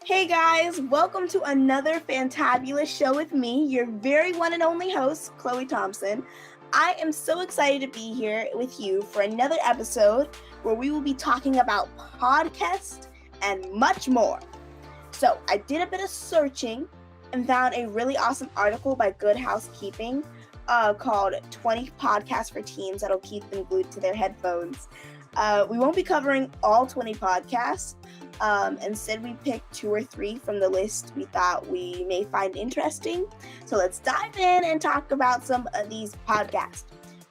Hey guys, welcome to another fantabulous show with me, your very one and only host, Chloe Thompson. I am so excited to be here with you for another episode where we will be talking about podcasts and much more. So, I did a bit of searching and found a really awesome article by Good Housekeeping called 20 Podcasts for Teens That'll Keep Them Glued to Their Headphones. We won't be covering all 20 podcasts. Instead, we picked 2 or 3 from the list we thought we may find interesting. So let's dive in and talk about some of these podcasts.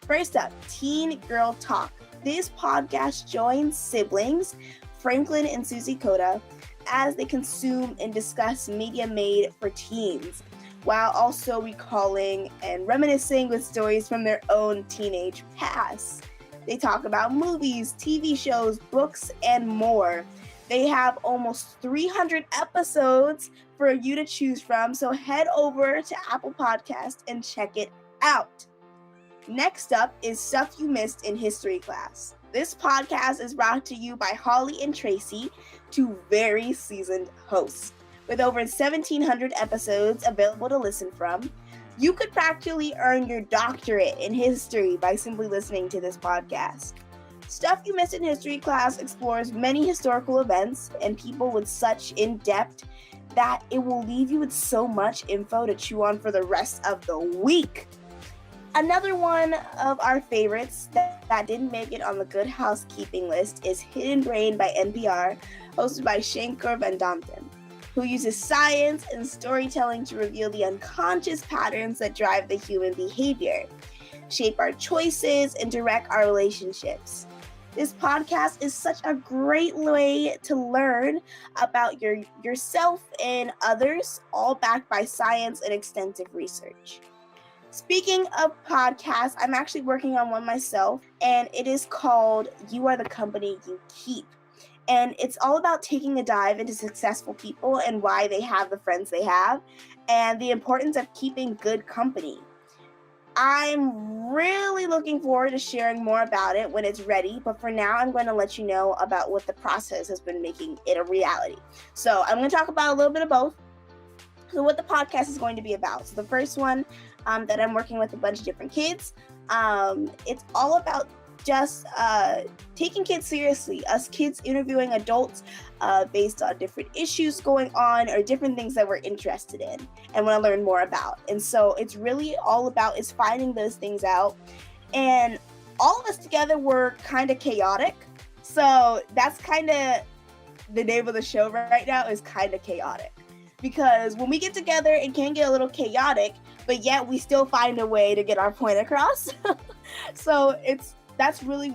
First up, Teen Girl Talk. This podcast joins siblings, Franklin and Susie Coda, as they consume and discuss media made for teens, while also recalling and reminiscing with stories from their own teenage past. They talk about movies, TV shows, books, and more. They have almost 300 episodes for you to choose from, so head over to Apple Podcasts and check it out. Next up is Stuff You Missed in History Class. This podcast is brought to you by Holly and Tracy, 2 very seasoned hosts. With over 1,700 episodes available to listen from, you could practically earn your doctorate in history by simply listening to this podcast. Stuff You Missed in History Class explores many historical events and people with such in-depth that it will leave you with so much info to chew on for the rest of the week. Another one of our favorites that didn't make it on the Good Housekeeping list is Hidden Brain by NPR, hosted by Shankar Vedantam, who uses science and storytelling to reveal the unconscious patterns that drive the human behavior, shape our choices, and direct our relationships. This podcast is such a great way to learn about yourself and others, all backed by science and extensive research. Speaking of podcasts, I'm actually working on one myself, and it is called You Are the Company You Keep. And it's all about taking a dive into successful people and why they have the friends they have, and the importance of keeping good company. I'm really looking forward to sharing more about it when it's ready, but for now, I'm going to let you know about what the process has been making it a reality. So I'm going to talk about a little bit of both. So what the podcast is going to be about. So the first one that I'm working with a bunch of different kids, it's all about just taking kids seriously, us kids interviewing adults based on different issues going on or different things that we're interested in and want to learn more about. And so it's really all about is finding those things out. And all of us together were kind of chaotic. So that's kind of the name of the show right now, is kind of chaotic. Because when we get together, it can get a little chaotic, but yet we still find a way to get our point across. So that's really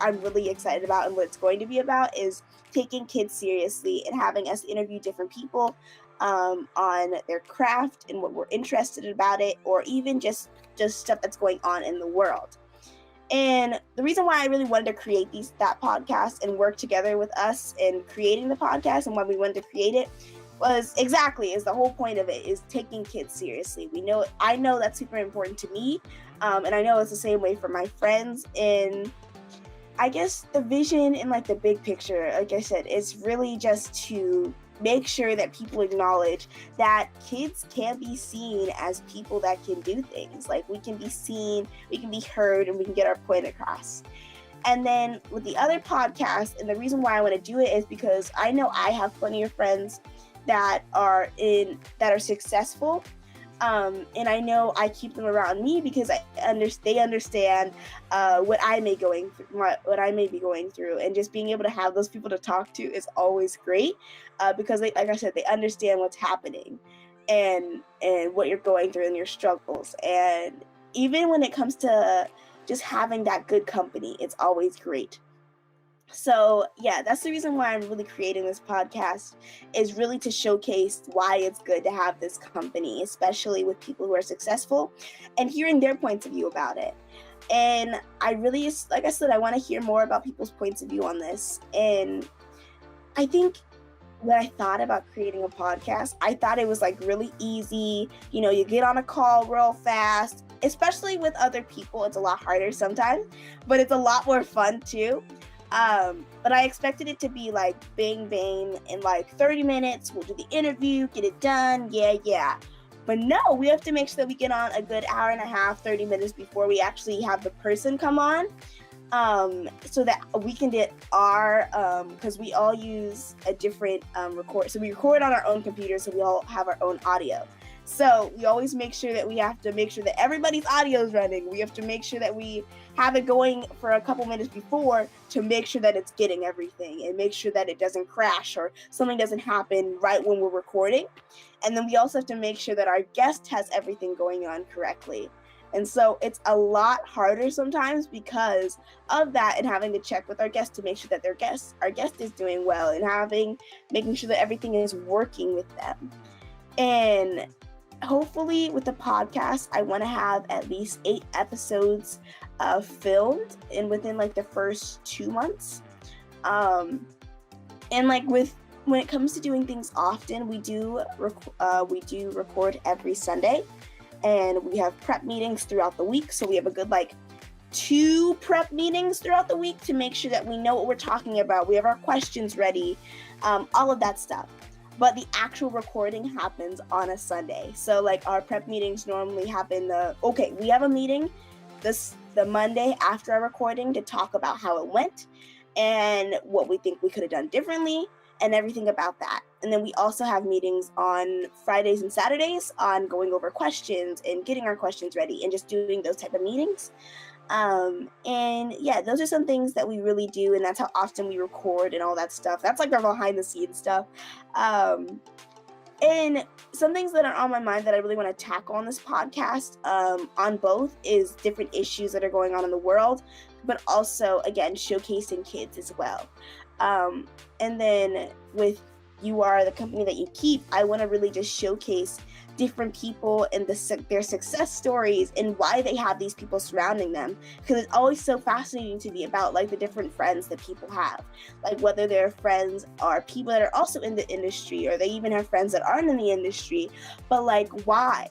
I'm really excited about, and what it's going to be about is taking kids seriously and having us interview different people on their craft and what we're interested about it, or even just stuff that's going on in the world. And the reason why I really wanted to create that podcast and work together with us in creating the podcast, and why we wanted to create it, is the whole point of it is taking kids seriously. I know that's super important to me, and I know it's the same way for my friends. And I guess the vision and like the big picture, like I said, is really just to make sure that people acknowledge that kids can be seen as people that can do things. Like, we can be seen, we can be heard, and we can get our point across. And then with the other podcast, and the reason why I want to do it is because I know I have plenty of friends that are successful, and I know I keep them around me because they understand what I may be going through, and just being able to have those people to talk to is always great, because like I said, they understand what's happening and what you're going through and your struggles. And even when it comes to just having that good company, it's always great. So yeah, that's the reason why I'm really creating this podcast, is really to showcase why it's good to have this company, especially with people who are successful, and hearing their points of view about it. And I really, like I said, I want to hear more about people's points of view on this. And I think when I thought about creating a podcast, I thought it was like really easy. You get on a call real fast, especially with other people. It's a lot harder sometimes, but it's a lot more fun too. But I expected it to be like bang bang in like 30 minutes. We'll do the interview, get it done. Yeah. But no, we have to make sure that we get on a good hour and a half, 30 minutes before we actually have the person come on. So that we can get our, because we all use a different record. So we record on our own computer, so we all have our own audio. So we always make sure that we have to make sure that everybody's audio is running. We have to make sure that we have it going for a couple minutes before to make sure that it's getting everything and make sure that it doesn't crash or something doesn't happen right when we're recording. And then we also have to make sure that our guest has everything going on correctly. And so it's a lot harder sometimes because of that, and having to check with our guests to make sure that our guest is doing well, and making sure that everything is working with them. And hopefully with the podcast, I want to have at least 8 episodes filmed within like the first 2 months. And like when it comes to doing things often, we do record every Sunday. And we have prep meetings throughout the week. So we have a good 2 prep meetings throughout the week to make sure that we know what we're talking about. We have our questions ready, all of that stuff. But the actual recording happens on a Sunday. So our prep meetings normally happen we have a meeting the Monday after our recording to talk about how it went and what we think we could have done differently and everything about that. And then we also have meetings on Fridays and Saturdays on going over questions and getting our questions ready and just doing those type of meetings. And yeah, those are some things that we really do, and that's how often we record and all that stuff. That's like our behind the scenes stuff. And some things that are on my mind that I really want to tackle on this podcast, on both, is different issues that are going on in the world, but also, again, showcasing kids as well. And then with You Are the Company That You Keep, I want to really just showcase different people and their success stories and why they have these people surrounding them, because it's always so fascinating to me about the different friends that people have, whether their friends are people that are also in the industry or they even have friends that aren't in the industry, but why?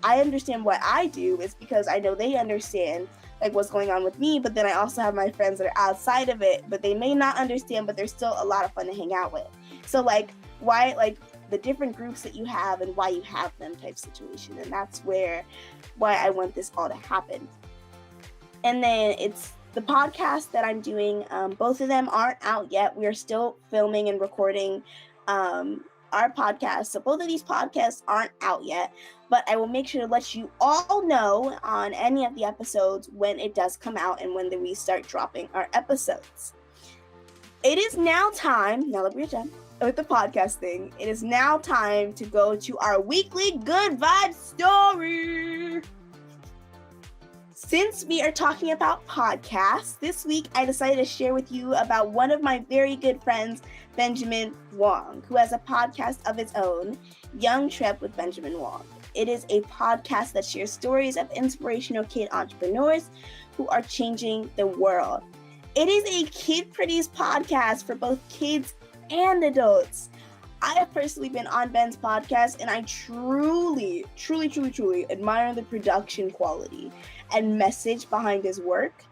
I understand what I do is because I know they understand what's going on with me, but then I also have my friends that are outside of it, but they may not understand, but they're still a lot of fun to hang out with. So why the different groups that you have and why you have them type situation. And that's why I want this all to happen. And then it's the podcast that I'm doing. Both of them aren't out yet. We are still filming and recording our podcast. So both of these podcasts aren't out yet, but I will make sure to let you all know on any of the episodes when it does come out and when we start dropping our episodes. It is now time, now that we're done with the podcast thing, it is now time to go to our weekly good vibe story. Since we are talking about podcasts, this week I decided to share with you about one of my very good friends, Benjamin Wong, who has a podcast of his own, Young Trip with Benjamin Wong. It is a podcast that shares stories of inspirational kid entrepreneurs who are changing the world. It is a kid-produced podcast for both kids and adults. I have personally been on Ben's podcast, and I truly admire the production quality and message behind his work.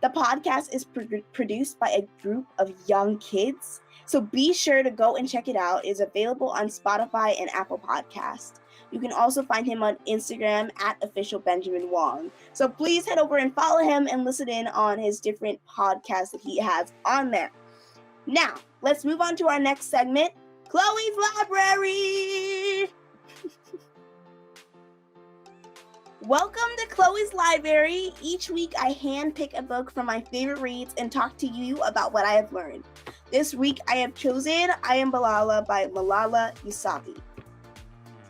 The podcast is produced by a group of young kids, so be sure to go and check it out. It is available on Spotify and Apple Podcasts. You can also find him on Instagram at @officialbenjaminwong. So please head over and follow him and listen in on his different podcasts that he has on there. Now, let's move on to our next segment, Khloe's Library. Welcome to Khloe's Library. Each week I handpick a book from my favorite reads and talk to you about what I have learned. This week I have chosen I Am Balala by Malala Yousafzai.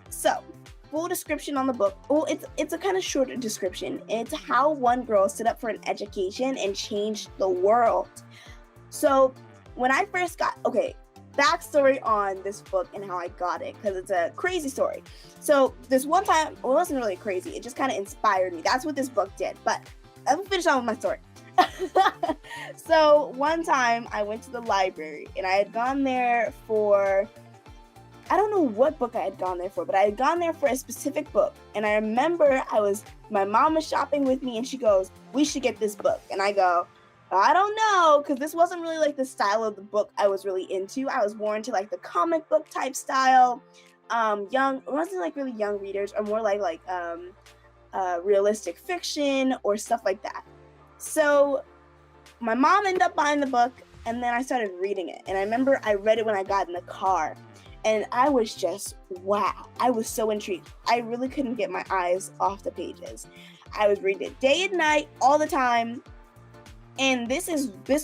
So, full description on the book. Well, it's a kind of shorter description. It's how one girl stood up for an education and changed the world. So, when I first backstory on this book and how I got it, because it's a crazy story. So this one time, well, it wasn't really crazy. It just kind of inspired me. That's what this book did. But I'm finish on with my story. So one time I went to the library and I had gone there for, I don't know what book I had gone there for, but I had gone there for a specific book. And I remember my mom was shopping with me and she goes, "We should get this book." And I go, I don't know, because this wasn't really like the style of the book I was really into. I was more into like the comic book type style. It wasn't like really young readers, or more like realistic fiction or stuff like that. So my mom ended up buying the book, and then I started reading it. And I remember I read it when I got in the car, and I was just, wow. I was so intrigued. I really couldn't get my eyes off the pages. I was reading it day and night, all the time. And this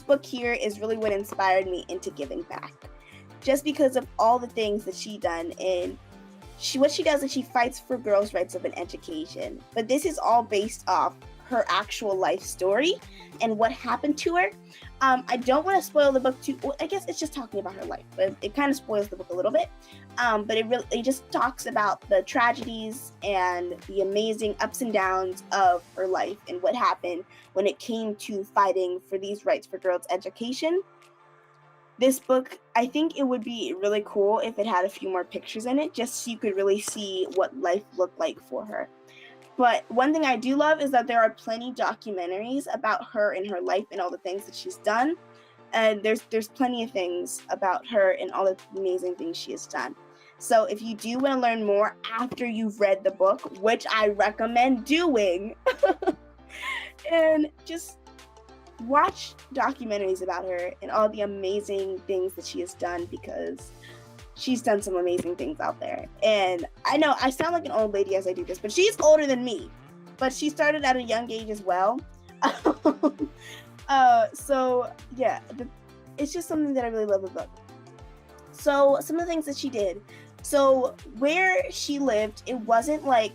book here is really what inspired me into giving back. Just because of all the things that she done, and what she does is she fights for girls' rights of an education. But this is all based off her actual life story and what happened to her. I don't want to spoil the book too. Well, I guess it's just talking about her life, but it kind of spoils the book a little bit. But it just talks about the tragedies and the amazing ups and downs of her life and what happened when it came to fighting for these rights for girls' education. This book, I think it would be really cool if it had a few more pictures in it, just so you could really see what life looked like for her. But one thing I do love is that there are plenty documentaries about her and her life and all the things that she's done. And there's plenty of things about her and all the amazing things she has done. So if you do want to learn more after you've read the book, which I recommend doing, and just watch documentaries about her and all the amazing things that she has done, because she's done some amazing things out there. And I know I sound like an old lady as I do this, but she's older than me. But she started at a young age as well. So yeah, it's just something that I really love about. So some of the things that she did. So where she lived, it wasn't a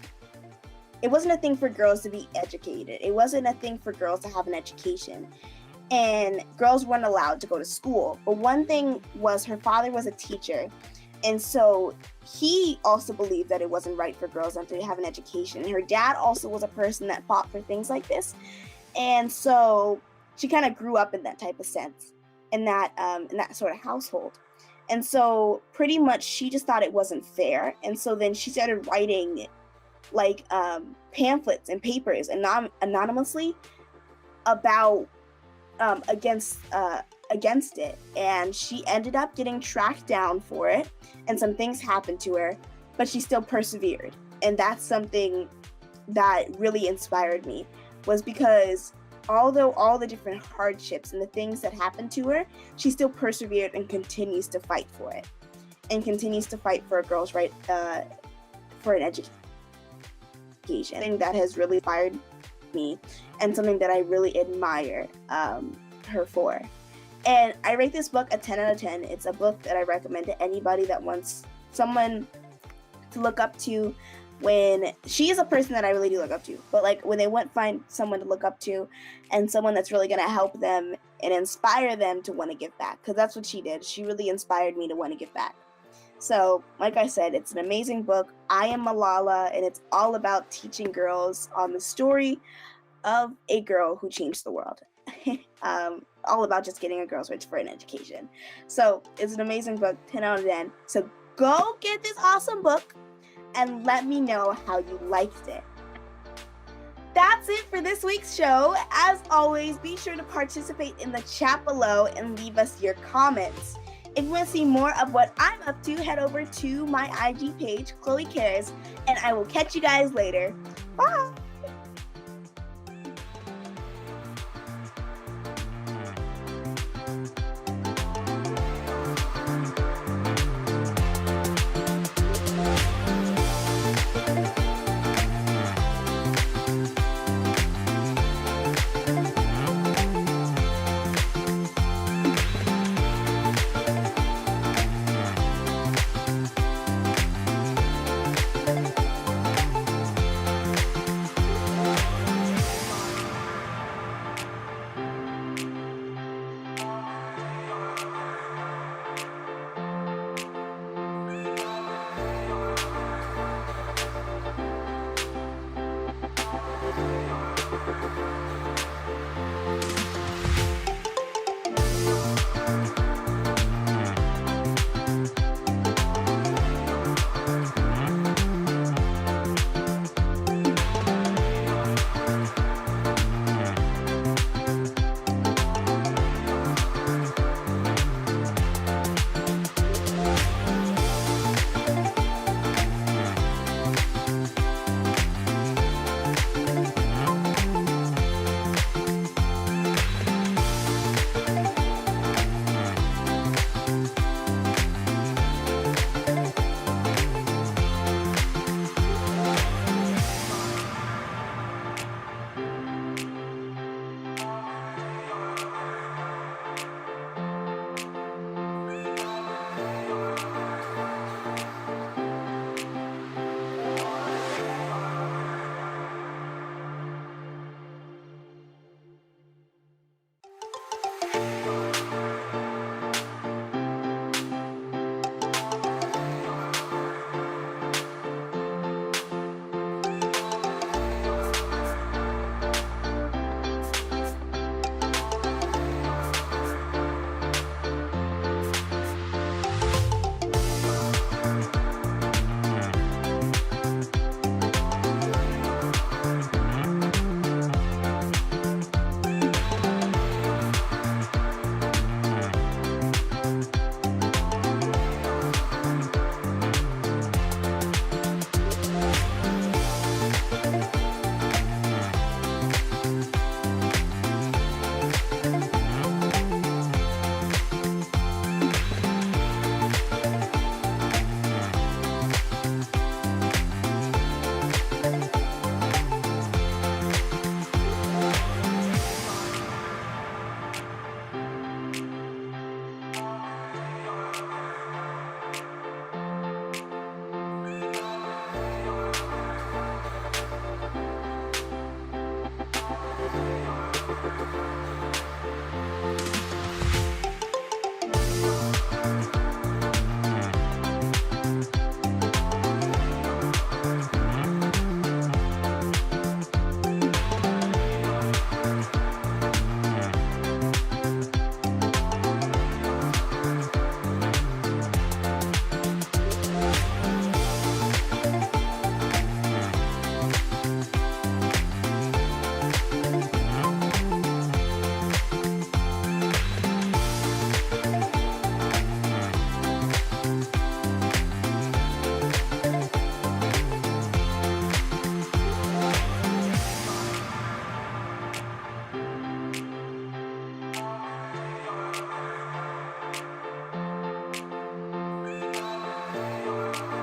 thing for girls to be educated. It wasn't a thing for girls to have an education. And girls weren't allowed to go to school. But one thing was, her father was a teacher. And so he also believed that it wasn't right for girls not to have an education. And her dad also was a person that fought for things like this. And so she kind of grew up in that type of sense, in that sort of household. And so pretty much she just thought it wasn't fair. And so then she started writing like pamphlets and papers anonymously about against it, and she ended up getting tracked down for it, and some things happened to her, but she still persevered. And that's something that really inspired me, was because although all the different hardships and the things that happened to her, she still persevered and continues to fight for it, and continues to fight for a girl's right for an education. Something that has really inspired me, and something that I really admire her for. And I rate this book a 10 out of 10. It's a book that I recommend to anybody that wants someone to look up to. When she is a person that I really do look up to, but like when they find someone to look up to, and someone that's really going to help them and inspire them to want to give back, because that's what she did. She really inspired me to want to give back. So like I said, it's an amazing book. I Am Malala, and it's all about teaching girls on the story of a girl who changed the world. All about just getting a girl's rights for an education. So it's an amazing book, 10 out of 10. So go get this awesome book and let me know how you liked it. That's it for this week's show. As always, be sure to participate in the chat below and leave us your comments. If you want to see more of what I'm up to, head over to my IG page, Khloe Cares, and I will catch you guys later. Bye!